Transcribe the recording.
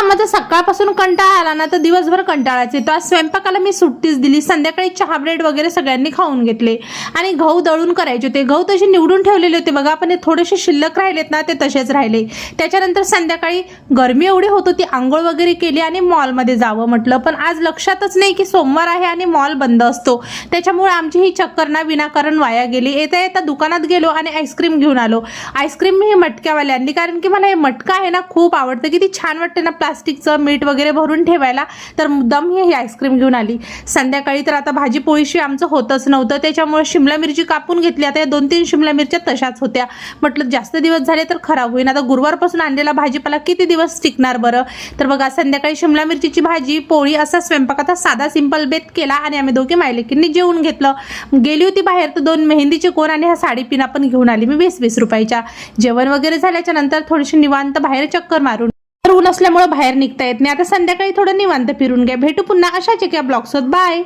कामाचा सकाळपासून कंटाळा आला ना तर दिवसभर कंटाळाच येतो। आज स्वयंपाकाला मी सुट्टीच दिली। संध्याकाळी चहा ब्रेड वगैरे सगळ्यांनी खाऊन घेतले आणि गहू दळून करायचे होते। गहू तसे निवडून ठेवलेले होते बघा, पण थोडेसे शिल्लक राहिलेत ना ते तसेच राहिले। त्याच्यानंतर संध्याकाळी गरमी एवढी होत होती, आंघोळ वगैरे केली आणि मॉलमध्ये जावं म्हटलं, पण आज लक्षातच नाही की सोमवार आहे आणि मॉल बंद असतो। त्याच्यामुळे आमची ही चक्कर ना विनाकारण वाया गेली। येता येता दुकानात गेलो आणि आईस्क्रीम घेऊन आलो। आईस्क्रीम मी मटक्यावाली आणली कारण की मला हे मटका आहे ना खूप आवडतं। किती छान वाटते ना प्लास्टिकचं मीठ वगैरे भरून ठेवायला, तर मुद्दाम ही आईस्क्रीम घेऊन आली। संध्याकाळी तर आता भाजी पोळीशी आमचं होतच नव्हतं, त्याच्यामुळे शिमला मिरची कापून घेतली। आता या 2-3 शिमला मिरच्या तशाच होत्या, म्हटलं जास्त दिवस झाले तर खराब होईल। आता गुरुवारपासून आणलेला भाजीपाला किती दिवस टिकणार बरं। तर बघा संध्याकाळी शिमला मिरचीची भाजी पोळी असा स्वयंपाक आता साधा सिंपल बेत केला आणि आम्ही दोघे मायलेकींनी जेवून घेतलं। गेली होती बाहेर तर 2 मेहंदीचे कोण आणि हा साडी पिना पण घेऊन आली मी 20-20 रुपयाच्या। जेवण वगैरे झाल्याच्या नंतर थोडीशी निवांत बाहेर चक्कर मारून, ऊन असल्यामुळे बाहेर निघता येत नाही। आता संध्याकाळी थोडं निवांत फिरून घ्या। भेटू पुन्हा अशाच एका ब्लॉग्सोबत। बाय।